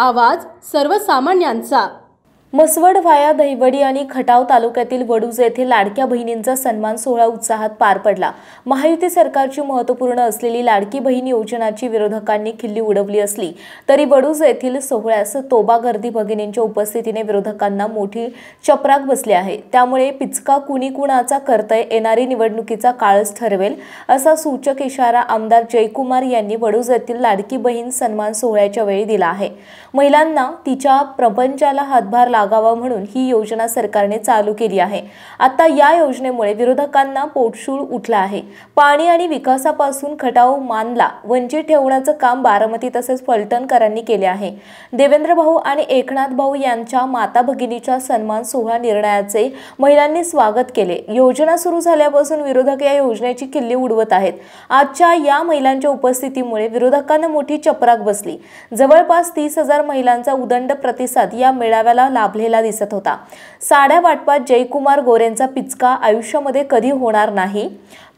आवाज सर्वसामान्यांचा। मसवड व्हाया दहिवडी आणि खटाव तालुक्यातील वडूज येथे लाडक्या बहिणींचा सन्मान सोहळा उत्साहात पार पडला। महायुती सरकारची महत्त्वपूर्ण असलेली लाडकी बहीण योजनाची विरोधकांनी खिल्ली उडवली असली तरी वडूज येथील सोहळ्यास तोबा गर्दी भगिनींच्या उपस्थितीने विरोधकांना मोठी चपराक बसली आहे। त्यामुळे पिचका कुणी कुणाचा करतय येणारी निवडणुकीचा काळच ठरवेल असा सूचक इशारा आमदार जयकुमार यांनी वडूज येथील लाडकी बहीण सन्मान सोहळ्याच्या वेळी दिला आहे। महिलांना तिच्या प्रपंचाला हातभार लागावा म्हणून ही योजना सरकारने चालू केली आहे। आता या योजनेमुळे विरोधकांना पोटशूळ उठला आहे। पाणी आणि विकासापासून खटाव मानला वंचित ठेवण्याचं काम बारामती तसेच फलटणकरांनी केले आहे। देवेंद्र भाऊ आणि एकनाथ भाऊ यांच्या माता भगिनीच्या सन्मान सोहळा निर्णयाचे महिलांनी स्वागत केले। योजना सुरू झाल्यापासून विरोधक या योजनेची खिल्ली उडवत आहेत। आजच्या या महिलांच्या उपस्थितीमुळे विरोधकांना मोठी चपराक बसली। जवळपास 30,000 महिलांचा उदंड प्रतिसाद या मेळाव्याला लाभलेला दिसत होता। साड्या वाटपात जयकुमार गोरेंचा पिचका आयुष्यामध्ये कधी होणार नाही।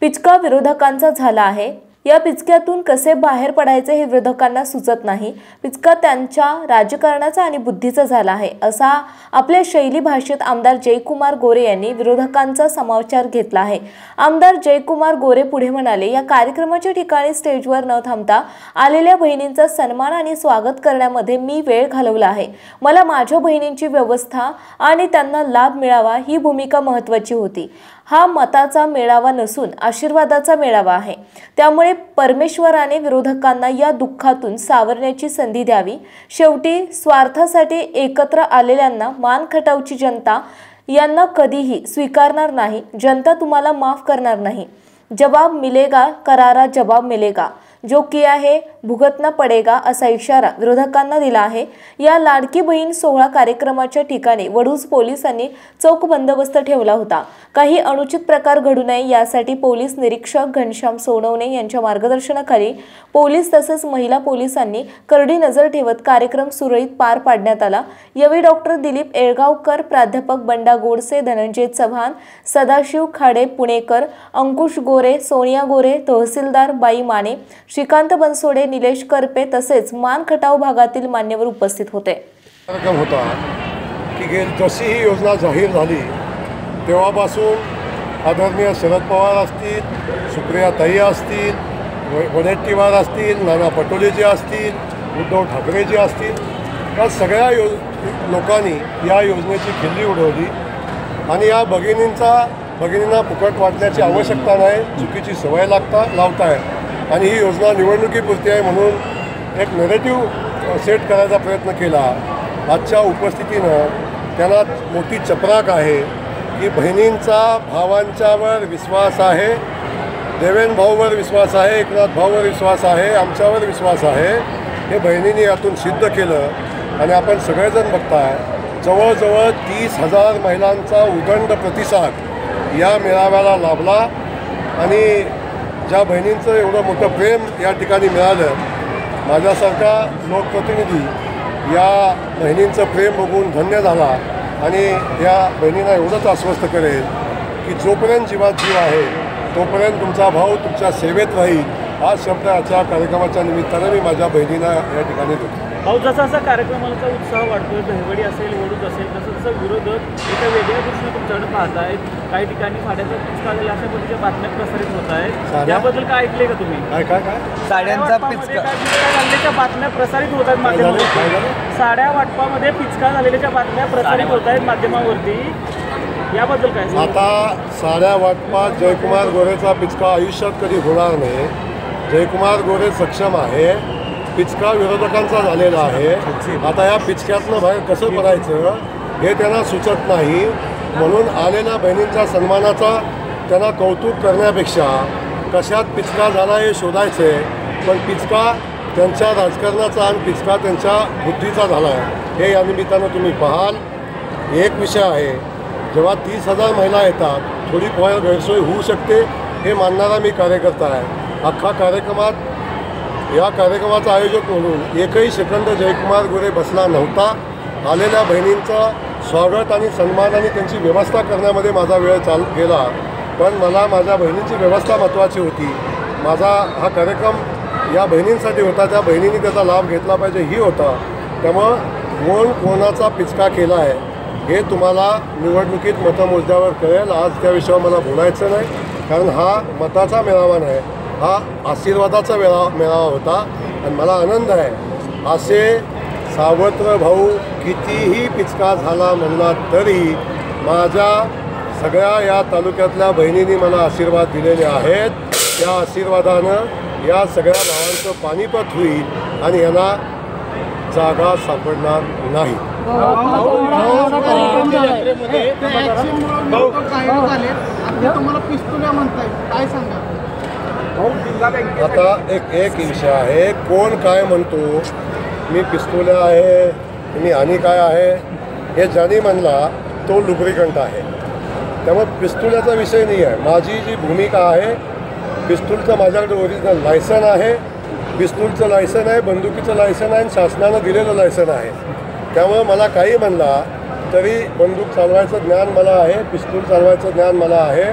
पिचका विरोधकांचा झाला आहे। या पिचक्यातून कसे बाहेर पडायचे हे विरोधकांना सुचत नाही। पिचका त्यांच्या राजकारणाचा आणि बुद्धीचा झाला आहे असा आपल्या शैली भाषेत आमदार जयकुमार गोरे यांनी विरोधकांचा समाचार घेतला आहे। आमदार जयकुमार गोरे पुढे म्हणाले, या कार्यक्रमाच्या ठिकाणी स्टेजवर न थांबता आलेल्या बहिणींचा सन्मान आणि स्वागत करण्यामध्ये मी वेळ घालवला आहे। मला माझ्या बहिणींची व्यवस्था आणि त्यांना लाभ मिळावा ही भूमिका महत्त्वाची होती। हा मताचा मेळावा नसून आशीर्वादाचा मेळावा आहे। त्यामुळे परमेश्वराने विरोधकांना या दुःखातून सावरण्याची संधी द्यावी। शेवटी स्वार्थासाठी एकत्र आलेल्यांना मान खटावची जनता यांना कधीही स्वीकारणार नाही। जनता तुम्हाला माफ करणार नाही। जवाब मिलेगा, करारा जवाब मिलेगा। जो किया है भुगतना पडेगा असा इशारा विरोधकांना दिला आहे। या लाडकी बहीण सोहळा कार्यक्रमाच्या ठिकाणी वडूज पोलिसांनी चोख बंदोबस्त ठेवला होता। काही अनुचित प्रकार घडू नये यासाठी पोलीस निरीक्षक घनश्याम सोनवणे यांच्या मार्गदर्शनाखाली पोलीस तसेच महिला पोलिसांनी करडी नजर ठेवत कार्यक्रम सुरळीत पार पाडण्यात आला। यावेळी डॉक्टर दिलीप येळगावकर, प्राध्यापक बंडा गोडसे, धनंजय चव्हाण, सदाशिव खाडे पुणेकर, अंकुश गोरे, सोनिया गोरे, तहसीलदार बाई माने, श्रीकांत बनसोडे, निलेश करपे तसेच मान खटाव भागातील मान्यवर उपस्थित होते। कार्यक्रम होता की जशी ही योजना जाहीर झाली तेव्हापासून आदरणीय शरद पवार असतील, सुप्रियाताई असतील, वडेट्टीवार असतील, नाना पटोलेजी असतील, उद्धव ठाकरेजी असतील, या सगळ्या लोकांनी या योजनेची खिल्ली उडवली आणि या भगिनींना फुकट वाटण्याची आवश्यकता नाही, चुकीची सवय लावताय आणि ही योजना निवडणुकीपुरती आहे म्हणून एक नेरेटिव्ह सेट करायचा प्रयत्न केला। आजच्या उपस्थितीनं त्यांना मोठी चपराक आहे की बहिणींचा भावांच्यावर विश्वास आहे, देवेंद्र भाऊवर विश्वास आहे, एकनाथ भाऊवर विश्वास आहे, आमच्यावर विश्वास आहे। हे बहिणींनी यातून सिद्ध केलं आणि आपण सगळेजण बघताय जवळजवळ 30,000 महिलांचा उदंड प्रतिसाद या मेळाव्याला लाभला आणि ज्या बहिणींचं एवढं मोठं प्रेम या ठिकाणी मिळालं, माझ्यासारखा लोकप्रतिनिधी या बहिणींचं प्रेम बघून धन्य झाला आणि या बहिणींना एवढंच आश्वस्त करेल की जोपर्यंत जीवात जीव आहे तोपर्यंत तुमचा भाऊ तुमच्या सेवेत राहील। हा शब्द आजच्या कार्यक्रमाच्या निमित्तानं मी माझ्या बहिणींना या ठिकाणी देतो। भाऊ, जसा जसा कार्यक्रमाचा उत्साह वाढतोय, दहिवडी असेल, वडूज असेल, तसं तसं विरोधक एका वेगळ्या दृष्टीने तुमच्याकडे पाहत आहेत। काही ठिकाणी साड्याचा पिचका झाला अशा पद्धतीच्या बातम्या प्रसारित होत आहेत। त्याबद्दल काय ऐकले का तुम्ही? काय साड्यांचा पिचका झाल्याच्या बातम्या प्रसारित होत आहेत माध्यमांवरती। साड्या वाटपामध्ये पिचका झालेल्या बातम्या प्रसारित होत आहेत माध्यमांवरती, याबद्दल काय? आता साड्या वाटपात जयकुमार गोरेचा पिचका आयुष्यात कधी होणार नाही। जयकुमार गोरे सक्षम आहे, पिचका विरोधकांचा झालेला आहे। आता या पिचक्यातनं बाहेर कसं पडायचं हे त्यांना सुचत नाही, म्हणून आलेल्या बहिणींच्या सन्मानाचा त्यांना कौतुक करण्यापेक्षा कशात पिचका झाला हे शोधायचे। पण पिचका त्यांच्या राजकारणाचा आणि पिचका त्यांच्या बुद्धीचा झाला आहे हे या निमित्तानं तुम्ही पाहाल। एक विषय आहे, जेव्हा 30,000 महिला येतात थोडी फार गैरसोय होऊ शकते हे मानणारा मी कार्यकर्ता आहे। अख्खा या कार्यक्रमाचा आयोजक म्हणून एकही सेकंद जयकुमार गोरे बसला नव्हता। आलेल्या बहिणींचं स्वागत आणि सन्मान आणि त्यांची व्यवस्था करण्यामध्ये माझा वेळ गेला, पण मला माझ्या बहिणींची व्यवस्था महत्त्वाची होती। माझा हा कार्यक्रम या बहिणींसाठी होता, त्या बहिणींनी त्याचा लाभ घेतला पाहिजे ही होता। त्यामुळं कोण कोणाचा पिचका केला आहे हे तुम्हाला निवडणुकीत मतमोजल्यावर कळेल. आज त्या विषयावर मला बोलायचं नाही, कारण हा मताचा मेळावा नाही, हा आशीर्वादाचा मेळावा होता. आणि मला आनंद आहे, असे सावत्र भाऊ कितीही पिचका झाला म्हणला तरी माझ्या सगळ्या या तालुक्यातल्या बहिणींनी मला आशीर्वाद दिलेले आहेत. त्या आशीर्वादानं या सगळ्या भावांचं पानिपत होईल आणि यांना जागा सापडणार नाही. आता एक विषय आहे, कोण काय म्हणतो मी पिस्तुल्या आहे, मी आणि काय आहे, हे ज्याने म्हणला तो लुब्रिकंट आहे. त्यामुळे पिस्तुल्याचा विषय नाही आहे. माझी जी भूमिका आहे, पिस्तूलचं माझ्याकडे ओरिजिनल लायसन आहे, पिस्तूलचं लायसन आहे, बंदुकीचं लायसन आहे आणि शासनानं दिलेलं लायसन आहे. त्यामुळं मला काही म्हणला तरी बंदूक चालवायचं ज्ञान मला आहे, पिस्तूल चालवायचं ज्ञान मला आहे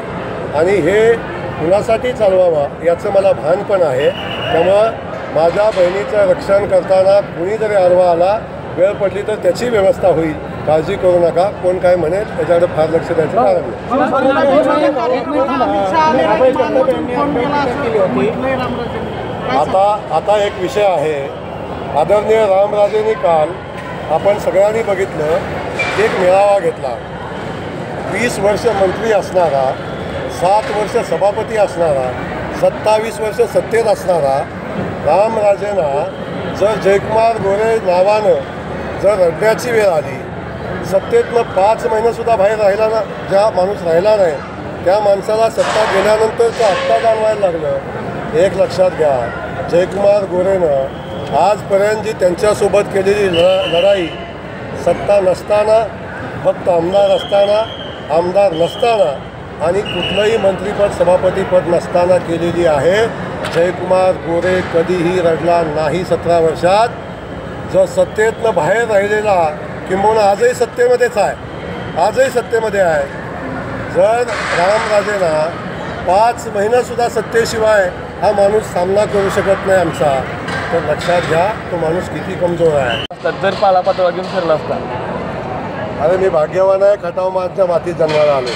आणि हे कुणासाठी चालवावं याचं मला भान पण आहे. त्यामुळं माझ्या बहिणीचं रक्षण करताना कुणी जरी आडवा आला, वेळ पडली तर त्याची व्यवस्था होईल. काळजी करू नका, कोण काय म्हणेल त्याच्याकडे फार लक्ष द्यायचं कारण नाही. आता एक विषय आहे, आदरणीय रामराजेंनी काल आपण सगळ्यांनी बघितलं, एक मेळावा घेतला. 20 वर्ष मंत्री असणारा, 7 वर्ष सभापती असणारा, 27 वर्ष सत्तेत असणारा रामराजेंना जर जयकुमार गोरे नावानं जर रडण्याची वेळ आली, सत्तेतनं 5 महिनेसुद्धा बाहेर राहिला ना, ज्या माणूस राहिला नाही त्या माणसाला सत्ता गेल्यानंतरचं आत्ता जाणवायला लागलं. एक लक्षात घ्या, जयकुमार गोरेनं आजपर्यंत जी त्यांच्यासोबत केलेली लढाई, सत्ता नसताना, फक्त आमदार असताना, आमदार नसताना आणि कुठलंही मंत्रिपद सभापतीपद नसताना केलेली आहे. जयकुमार गोरे कधीही रडला नाही 17 वर्षात. जर सत्तेतनं बाहेर राहिलेला, किंबहुना आजही सत्तेमध्येच आहे, आजही सत्तेमध्ये आहे, जर रामराजेंना 5 महिन्यासुद्धा सत्तेशिवाय हा माणूस सामना करू शकत नाही आमचा, तर लक्षात घ्या तो माणूस किती कमजोर आहे. जर पालापाचोळा घेऊन फिरला असता. अरे मी भाग्यवान आहे, खटाव माझ्या मातीत जन्माला आलो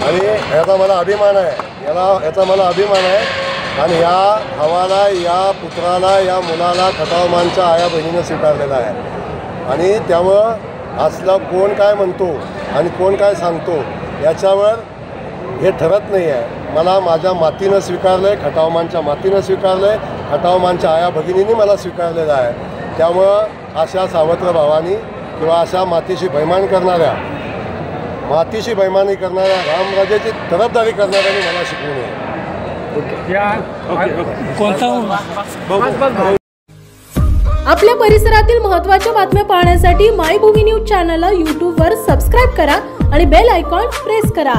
आणि याचा मला अभिमान आहे, याचा मला अभिमान आहे. आणि या भावाला, या पुत्राला, या मुलाला खटावमानच्या आया बहिणीनं स्वीकारलेला आहे. आणि त्यामुळं असला कोण काय म्हणतो आणि कोण काय सांगतो याच्यावर हे ठरत नाही आहे. मला माझ्या मातीनं स्वीकारलं आहे, खटावमानच्या मातीनं स्वीकारलं आहे, खटावमानच्या आया भगिनींनी मला स्वीकारलेलं आहे. त्यामुळं अशा सावत्र भावानी किंवा अशा मातीशी बैमानी करणाऱ्या रामराजेची तरफदारी करणाऱ्यांनी मला शिकवू नये. आपल्या परिसरातील महत्त्वाच्या बातम्या पाहण्यासाठी मायभूमी न्यूज चॅनलला यूट्यूबवर सबस्क्राईब करा आणि बेल आयकॉन प्रेस करा.